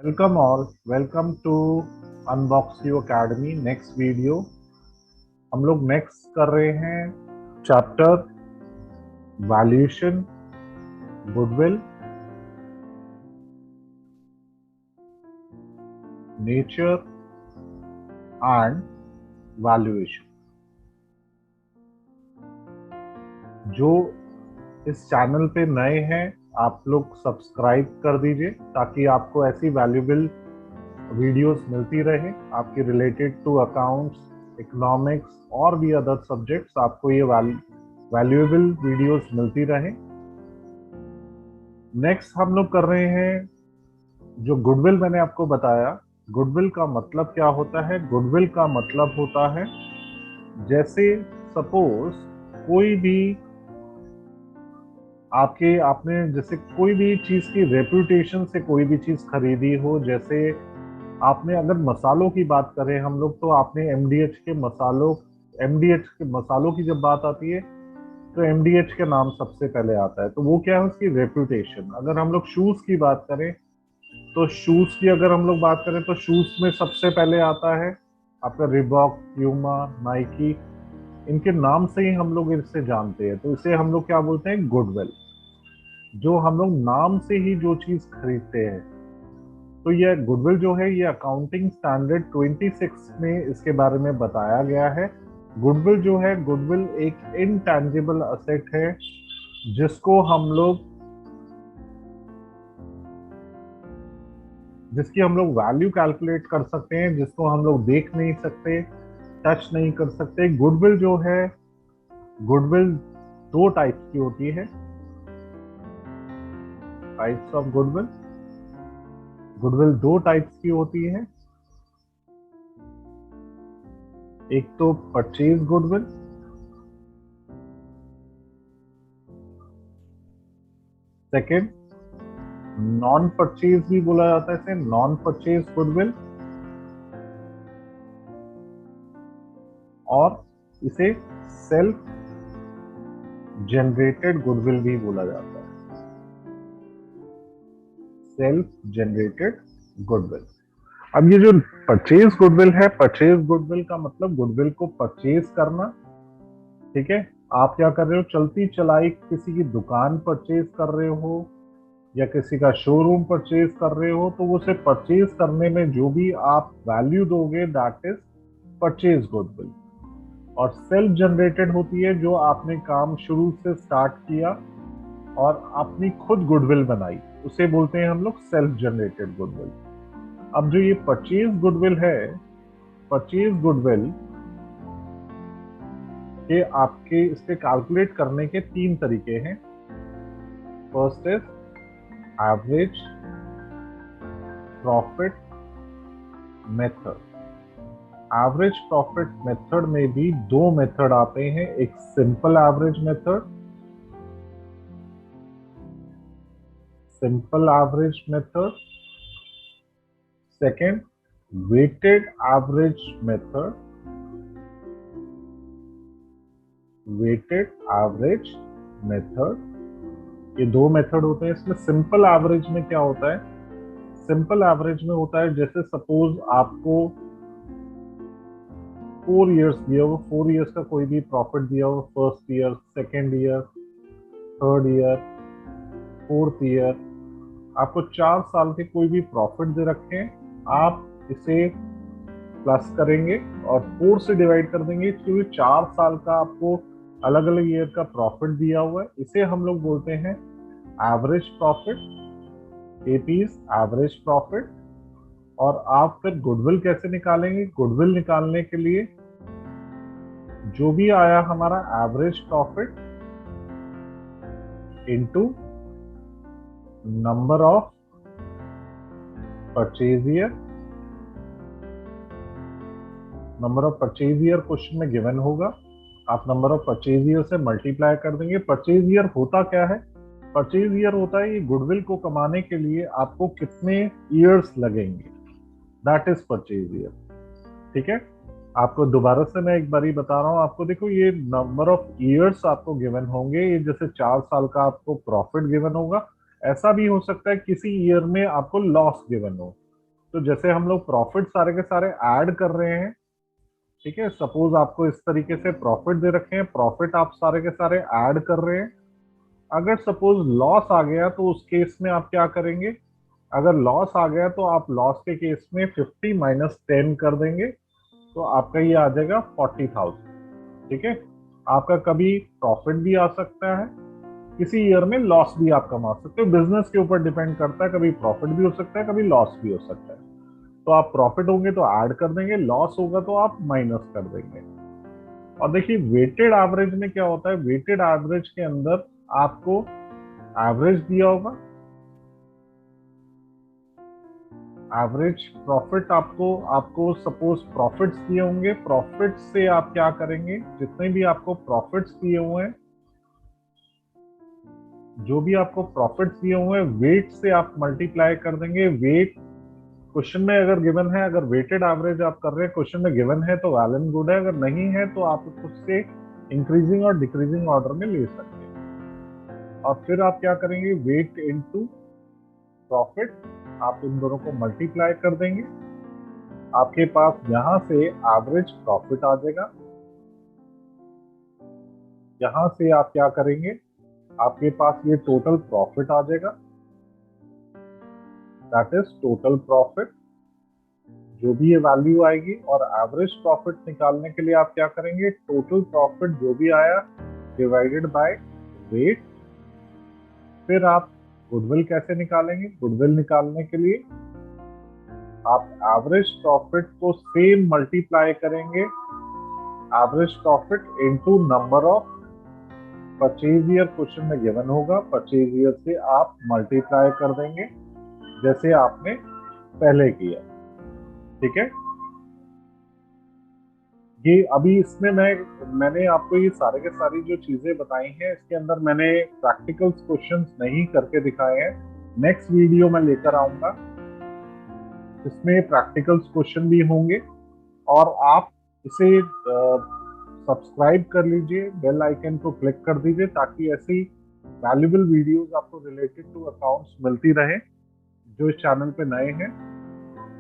Welcome all, welcome to Unbox You Academy. Next video हम लोग next कर रहे हैं chapter valuation goodwill, nature and valuation. जो इस चैनल पे नए हैं आप लोग सब्सक्राइब कर दीजिए ताकि आपको ऐसी वैल्यूएबल वीडियोस मिलती रहे आपके रिलेटेड टू अकाउंट्स, इकोनॉमिक्स और भी अदर सब्जेक्ट्स। आपको ये वैल्यूएबल वीडियोस मिलती रहे। नेक्स्ट हम लोग कर रहे हैं जो गुडविल मैंने आपको बताया। गुडविल का मतलब क्या होता है? गुडविल का मतलब होता है जैसे सपोज कोई भी आपने जैसे कोई भी चीज की रेपुटेशन से कोई भी चीज खरीदी हो। जैसे आपने अगर मसालों की बात करें हम लोग, तो आपने एमडीएच के मसालों की जब बात आती है तो एमडीएच के नाम सबसे पहले आता है। तो वो क्या है? उसकी रेपुटेशन। अगर हम लोग शूज की बात करें तो शूज की अगर हम लोग बात करें तो शूज में सबसे पहले आता है आपका रिबॉक, प्यूमा, नाइकी। इनके नाम से ही हम लोग इसे जानते हैं, तो इसे हम लोग क्या बोलते हैं? गुडविल। जो हम लोग नाम से ही जो चीज खरीदते हैं, तो ये गुडविल जो है ये अकाउंटिंग स्टैंडर्ड 26 में इसके बारे में बताया गया है। गुडविल जो है, गुडविल एक इनटैंजिबल असेट है जिसकी हम लोग वैल्यू कैलकुलेट कर सकते हैं, जिसको हम लोग देख नहीं सकते, टच नहीं कर सकते। गुडविल जो है, गुडविल दो टाइप्स की होती है। टाइप्स ऑफ गुडविल, गुडविल दो टाइप्स की होती है। एक तो purchase goodwill, second non purchase भी बोला जाता है इसे, नॉन परचेज गुडविल, और इसे सेल्फ जनरेटेड गुडविल भी बोला जाता है। Self generated goodwill. अब ये जो परचेज गुडविल है, परचेज गुडविल का मतलब गुडविल को परचेज करना। ठीक है, आप क्या कर रहे हो? चलती चलाई किसी की दुकान परचेज कर रहे हो या किसी का शोरूम परचेज कर रहे हो, तो उसे परचेज करने में जो भी आप वैल्यू दोगे दैट इज परचेज गुडविल। और सेल्फ जनरेटेड होती है जो आपने काम शुरू से स्टार्ट किया और अपनी खुद गुडविल बनाई, उसे बोलते हैं हम लोग सेल्फ जनरेटेड गुडविल। अब जो ये परचेज गुडविल है, परचेज गुडविल के आपके इसके कैलकुलेट करने के तीन तरीके हैं। First is average profit method. Average profit method में भी दो मेथड आते हैं, एक simple average method, simple average method, second weighted average method, weighted average method. ये दो मेथड होते हैं। इसमें सिंपल एवरेज में क्या होता है? सिंपल एवरेज में होता है जैसे सपोज आपको 4 इयर्स दिया हो, 4 इयर्स का कोई भी प्रॉफिट दिया हो, first year, second year, third year, fourth year, आपको 4 साल के कोई भी प्रॉफिट दे रखे हैं। आप इसे प्लस करेंगे और 4 से डिवाइड कर देंगे, क्योंकि 4 साल का आपको अलग अलग ईयर का प्रॉफिट दिया हुआ है। इसे हम लोग बोलते हैं average profit, APs average profit. और आप फिर गुडविल कैसे निकालेंगे? गुडविल निकालने के लिए जो भी आया हमारा average profit into number of purchase year, number of purchase year question में गिवन होगा, आप नंबर ऑफ परचेज ईयर से मल्टीप्लाई कर देंगे। परचेज ईयर होता क्या है? परचेज ईयर होता है ये गुडविल को कमाने के लिए आपको कितने ईयर्स लगेंगे, दैट इज परचेज ईयर। ठीक है, आपको दोबारा से मैं एक बारी बता रहा हूँ आपको। देखो, ये नंबर ऑफ ईयर्स आपको गिवन होंगे। ये जैसे 4 साल का आपको प्रॉफिट गिवन होगा, ऐसा भी हो सकता है किसी ईयर में आपको लॉस गिवन हो। तो जैसे हम लोग प्रॉफिट सारे के सारे ऐड कर रहे हैं, ठीक है, सपोज आपको इस तरीके से प्रॉफिट दे रखे हैं, प्रॉफिट आप सारे के सारे ऐड कर रहे हैं। अगर सपोज लॉस आ गया तो उस केस में आप क्या करेंगे? अगर लॉस आ गया तो आप लॉस के केस में 50 माइनस 10 कर देंगे, तो आपका ये आ जाएगा 40,000। ठीक है, आपका कभी प्रॉफिट भी आ सकता है, किसी ईयर में लॉस भी आप कमा सकते हो, बिजनेस के ऊपर डिपेंड करता है, कभी प्रॉफिट भी हो सकता है, कभी लॉस भी हो सकता है। तो आप प्रॉफिट होंगे तो ऐड कर देंगे, लॉस होगा तो आप माइनस कर देंगे। और देखिए वेटेड एवरेज में क्या होता है, वेटेड एवरेज के अंदर आपको एवरेज दिया होगा, एवरेज प्रॉफिट आपको आपको सपोज प्रॉफिट्स दिए होंगे, प्रॉफिट से आप क्या करेंगे, जितने भी आपको प्रॉफिट्स दिए हुए हैं, जो भी आपको प्रॉफिट्स दिए हुए हैं, वेट से आप मल्टीप्लाई कर देंगे। वेट क्वेश्चन में अगर गिवन है, अगर वेटेड एवरेज आप कर रहे हैं क्वेश्चन में गिवन है तो वेल एंड गुड है, अगर नहीं है तो आप उससे इंक्रीजिंग और डिक्रीजिंग ऑर्डर में ले सकते हैं। और फिर आप क्या करेंगे, वेट इनटू प्रॉफिट, आप इन दोनों को मल्टीप्लाई कर देंगे, आपके पास यहां से एवरेज प्रॉफिट आ जाएगा। यहां से आप क्या करेंगे, आपके पास ये टोटल प्रॉफिट आ जाएगा, दैट इज टोटल प्रॉफिट, जो भी ये वैल्यू आएगी। और एवरेज प्रॉफिट निकालने के लिए आप क्या करेंगे, टोटल प्रॉफिट जो भी आया डिवाइडेड बाय वेट। फिर आप गुडविल कैसे निकालेंगे, गुडविल निकालने के लिए आप एवरेज प्रॉफिट को सेम मल्टीप्लाई करेंगे, average profit into number of purchase year, question में गिवन होगा, परचेज ईयर से आप मल्टीप्लाई कर देंगे जैसे आपने पहले किया। ठीक है, ये अभी इसमें मैंने आपको ये सारे के सारी जो चीजें बताई हैं, इसके अंदर मैंने प्रैक्टिकल क्वेश्चंस नहीं करके दिखाए हैं। नेक्स्ट वीडियो में लेकर आऊंगा, इसमें प्रैक्टिकल क्वेश्चन भी होंगे। और आप इसे सब्सक्राइब कर लीजिए, बेल आइकन को क्लिक कर दीजिए, ताकि ऐसी वैल्यूबल वीडियोस आपको रिलेटेड टू अकाउंट्स मिलती रहे। जो इस चैनल पे नए हैं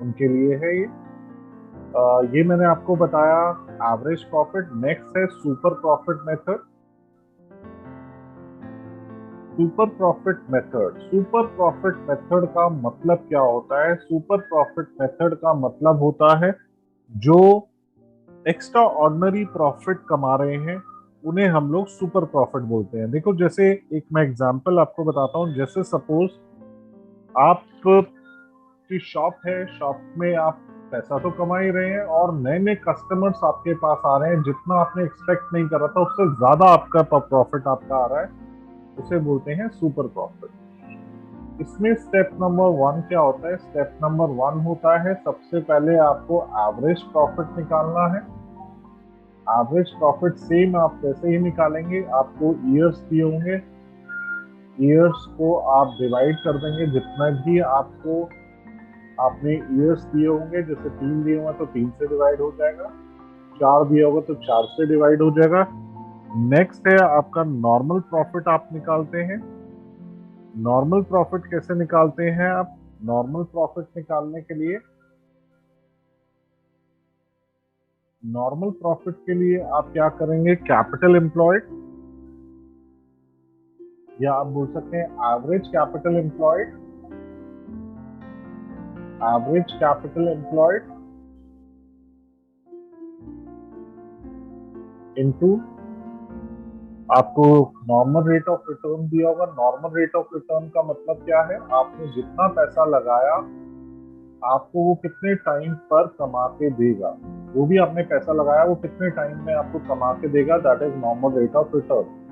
उनके लिए है ये मैंने आपको बताया एवरेज प्रॉफिट। नेक्स्ट है super profit method. Super profit method, super profit method का मतलब क्या होता है? सुपर प्रॉफिट मेथड का मतलब होता है जो एक्स्ट्रा ऑर्डिनरी प्रॉफिट कमा रहे हैं उन्हें हम लोग सुपर प्रॉफिट बोलते हैं। देखो जैसे एक मैं एग्जांपल आपको बताता हूँ, जैसे सपोज आप की शॉप है, शॉप में आप पैसा तो कमा ही रहे हैं और नए नए कस्टमर्स आपके पास आ रहे हैं, जितना आपने एक्सपेक्ट नहीं करा था उससे ज्यादा आपका प्रॉफिट आपका आ रहा है, उसे बोलते हैं सुपर प्रॉफिट। इसमें स्टेप नंबर 1 क्या होता है? स्टेप नंबर 1 होता है सबसे पहले आपको एवरेज प्रॉफिट निकालना है। एवरेज प्रॉफिट सेम आप कैसे ही निकालेंगे, आपको ईयर्स दिए होंगे, ईयर्स को आप डिवाइड कर देंगे, जितना भी आपको आपने ईयर्स दिए होंगे, जैसे 3 दिए होंगे तो 3 से डिवाइड हो जाएगा, 4 दिया होगा तो 4 से डिवाइड हो जाएगा। नेक्स्ट है आपका नॉर्मल प्रॉफिट आप निकालते हैं। नॉर्मल प्रॉफिट कैसे निकालते हैं आप? नॉर्मल प्रॉफिट निकालने के लिए, नॉर्मल प्रॉफिट के लिए आप क्या करेंगे, कैपिटल एम्प्लॉयड, या आप बोल सकते हैं average capital employed, average capital employed into आपको नॉर्मल रेट ऑफ रिटर्न दिया होगा। नॉर्मल रेट ऑफ रिटर्न का मतलब क्या है? आपने जितना पैसा लगाया आपको वो कितने टाइम पर कमा के देगा, जो भी आपने पैसा लगाया वो कितने टाइम में आपको कमा के देगा, that is normal rate of return.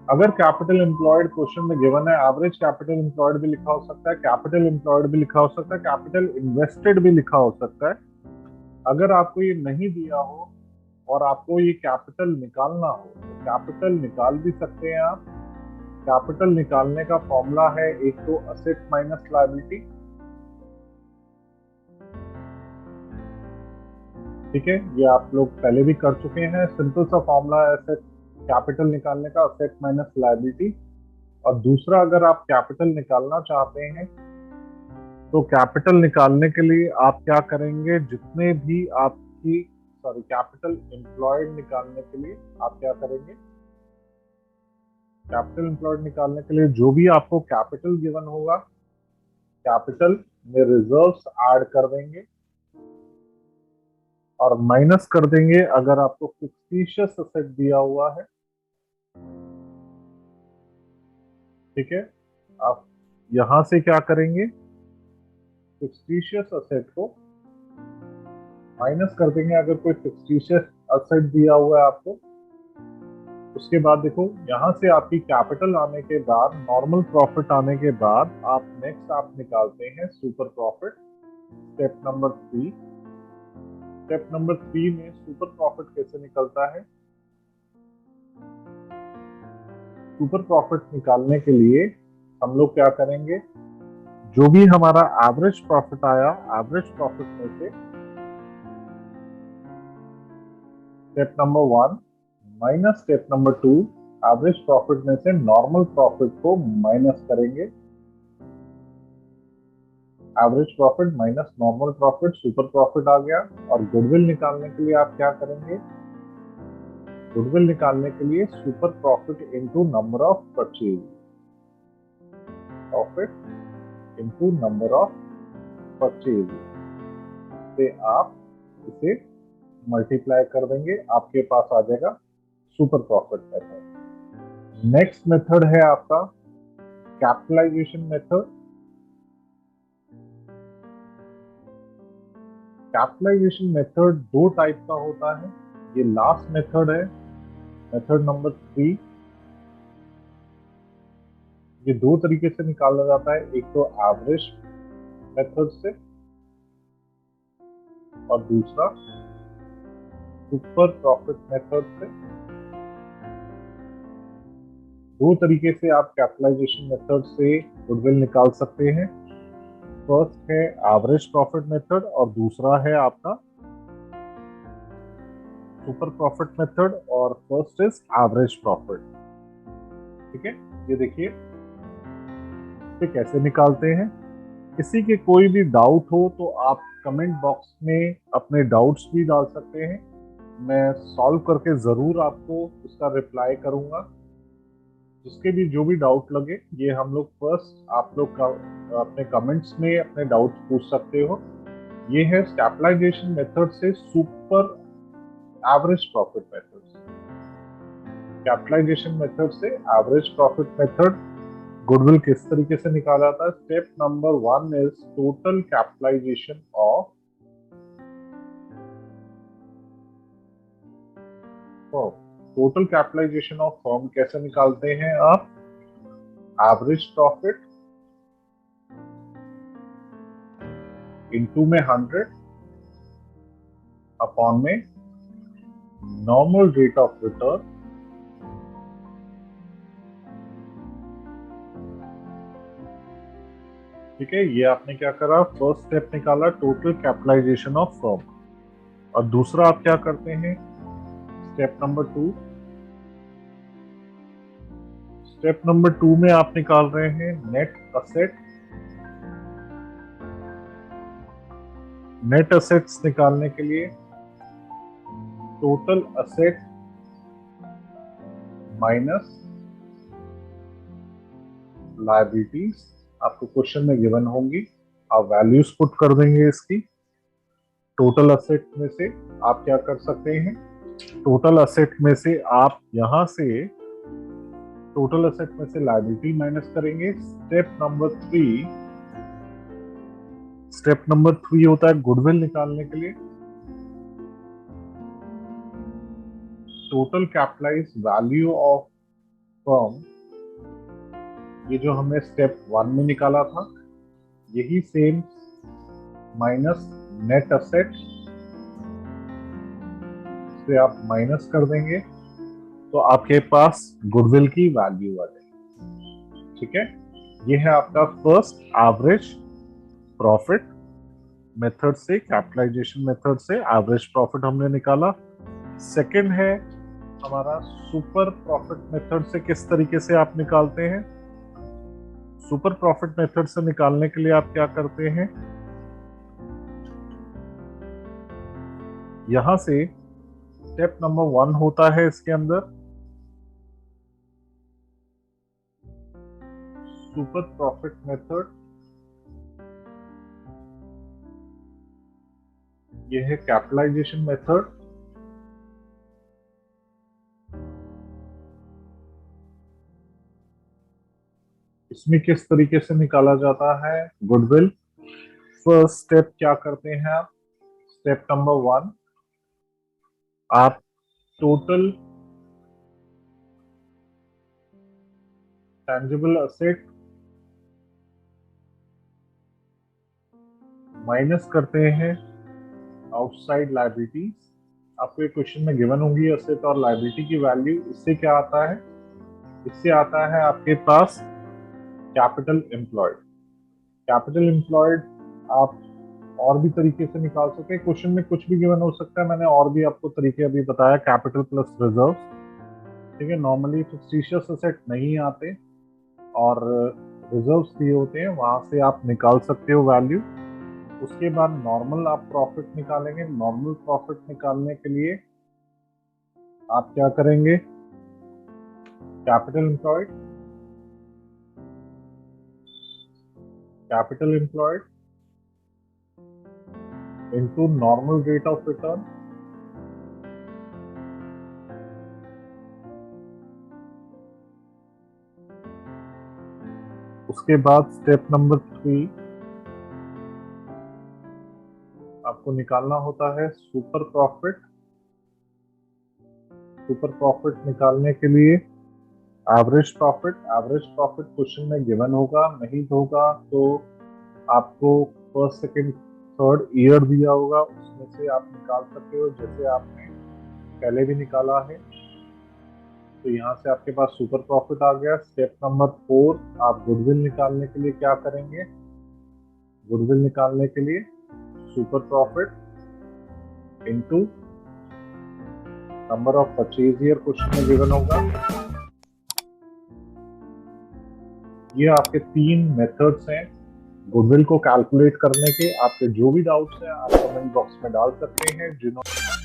अगर कैपिटल एम्प्लॉयड क्वेश्चन में गिवन है, एवरेज कैपिटल एम्प्लॉयड भी लिखा हो सकता है, कैपिटल एम्प्लॉयड भी लिखा हो सकता है, कैपिटल इन्वेस्टेड भी लिखा हो सकता है। अगर आपको ये नहीं दिया हो और आपको ये कैपिटल निकालना हो तो कैपिटल निकाल भी सकते हैं आप। कैपिटल निकालने का फॉर्मूला है एक तो असेट माइनस लायबिलिटी, ठीक है, ये आप लोग पहले भी कर चुके हैं, सिंपल सा फॉर्मूला है एसेट कैपिटल निकालने का, असेट माइनस लायबिलिटी। और दूसरा, अगर आप कैपिटल निकालना चाहते हैं तो कैपिटल निकालने के लिए आप क्या करेंगे, जितने भी आपकी कैपिटल एम्प्लॉयड निकालने के लिए आप क्या करेंगे, कैपिटल एम्प्लॉयड निकालने के लिए जो भी आपको कैपिटल गिवन होगा, कैपिटल में रिजर्व्स ऐड कर देंगे और माइनस कर देंगे अगर आपको फिक्टिशियस असेट दिया हुआ है। ठीक है, आप यहां से क्या करेंगे, फिक्टिशियस असेट को माइनस कर देंगे अगर कोई फिक्टिशियस असेट दिया हुआ है आपको। उसके बाद देखो यहां से आपकी कैपिटल आने के बाद, नॉर्मल प्रॉफिट आने के बाद आप नेक्स्ट आप निकालते हैं super profit, step number 3। Step number 3 में सुपर प्रॉफिट कैसे निकलता है, सुपर प्रॉफिट निकालने के लिए हम लोग क्या करेंगे, जो भी हमारा एवरेज प्रॉफिट आया, एवरेज प्रॉफिट में से step number 1 minus step number 2, average profit में से नॉर्मल प्रॉफिट को माइनस करेंगे। Average profit minus normal profit, super profit आ गया। और गुडविल निकालने के लिए आप क्या करेंगे, गुडविल निकालने के लिए super profit into number of purchase, profit into number of purchase से आप इसे मल्टीप्लाई कर देंगे, आपके पास आ जाएगा super profit method. Next method है आपका कैपिटलाइजेशन मेथड। कैपिटलाइजेशन मेथड दो टाइप का होता है, ये लास्ट मेथड है, मेथड नंबर 3। ये दो तरीके से निकाला जाता है, एक तो एवरेज मेथड से और दूसरा सुपर प्रॉफिट मेथड से। दो तरीके से आप कैपिटलाइजेशन मेथड से गुडविल निकाल सकते हैं। फर्स्ट है एवरेज प्रॉफिट मेथड और दूसरा है आपका सुपर प्रॉफिट मेथड, और फर्स्ट इज एवरेज प्रॉफिट। ठीक है, ये देखिए इसे कैसे निकालते हैं। किसी के कोई भी डाउट हो तो आप कमेंट बॉक्स में अपने डाउट्स भी डाल सकते हैं, मैं सॉल्व करके जरूर आपको उसका रिप्लाई करूंगा। जिसके भी जो भी डाउट लगे, ये हम लोग फर्स्ट आप लोग का अपने कमेंट्स में अपने डाउट्स पूछ सकते हो। ये है कैपिटलाइजेशन मेथड से super average profit method, capitalization method से एवरेज प्रॉफिट मेथड गुडविल किस तरीके से निकाला जाता है। Step number 1 is total capitalization of firm. Total capitalization of firm कैसे निकालते हैं आप, एवरेज प्रॉफिट इनटू में 100 अपॉन में नॉर्मल रेट ऑफ रिटर्न ठीक है, ये आपने क्या करा, फर्स्ट स्टेप निकाला टोटल कैपिटलाइजेशन ऑफ फर्म। और दूसरा आप क्या करते हैं, स्टेप नंबर 2। स्टेप नंबर 2 में आप निकाल रहे हैं नेट असेट। नेट असेट्स निकालने के लिए टोटल असेट माइनस लायबिलिटीज आपको क्वेश्चन में गिवन होंगी, आप वैल्यूज पुट कर देंगे इसकी। टोटल असेट में से आप क्या कर सकते हैं, टोटल असेट में से आप यहां से टोटल असेट में से लायबिलिटी माइनस करेंगे। स्टेप नंबर 3 होता है गुडविल निकालने के लिए total capitalize value of firm. ये जो हमने स्टेप 1 में निकाला था, यही सेम माइनस नेट असेट से आप माइनस कर देंगे तो आपके पास गुडविल की वैल्यू आ जाएगी। ठीक है, ये है आपका फर्स्ट एवरेज प्रॉफिट मेथड से, कैपिटलाइजेशन मेथड से एवरेज प्रॉफिट हमने निकाला। सेकंड है हमारा सुपर प्रॉफिट मेथड से किस तरीके से आप निकालते हैं। सुपर प्रॉफिट मेथड से निकालने के लिए आप क्या करते हैं, यहां से स्टेप नंबर 1 होता है इसके अंदर सुपर प्रॉफिट मेथड, ये है कैपिटलाइजेशन मेथड। इसमें किस तरीके से निकाला जाता है गुडविल। फर्स्ट स्टेप क्या करते हैं आप, स्टेप नंबर 1, आप टोटल टेंजिबल असेट माइनस करते हैं आउटसाइड लायबिलिटीज। आपको एक क्वेश्चन में गिवन होंगी असेट और लायबिलिटी की वैल्यू, इससे क्या आता है, इससे आता है आपके पास कैपिटल एम्प्लॉयड। कैपिटल एम्प्लॉयड आप और भी तरीके से निकाल सकते हैं, क्वेश्चन में कुछ भी गिवन हो सकता है, मैंने और भी आपको तरीके अभी बताया, कैपिटल प्लस रिजर्व। ठीक है, नॉर्मली फिक्टिशियस असेट नहीं आते और रिजर्व्स दिए होते हैं, वहां से आप निकाल सकते हो वैल्यू। उसके बाद नॉर्मल आप प्रॉफिट निकालेंगे। नॉर्मल प्रॉफिट निकालने के लिए आप क्या करेंगे, capital employed, capital employed into normal rate of return, उसके बाद स्टेप नंबर 3 आपको निकालना होता है सुपर प्रॉफिट। सुपर प्रॉफिट निकालने के लिए average profit, average profit question में गिवन होगा, नहीं होगा तो आपको फर्स्ट सेकंड थर्ड ईयर दिया होगा, उसमें से आप निकाल सकते हो जैसे आपने पहले भी निकाला है। तो यहाँ से आपके पास सुपर प्रॉफिट आ गया। स्टेप नंबर 4, आप गुडविल निकालने के लिए क्या करेंगे, गुडविल निकालने के लिए super profit into number of purchase year question में गिवन होगा। ये आपके 3 मेथड्स हैं गुडविल को कैलकुलेट करने के। आपके जो भी डाउट्स हैं आप कमेंट बॉक्स में डाल सकते हैं। जिन्होंने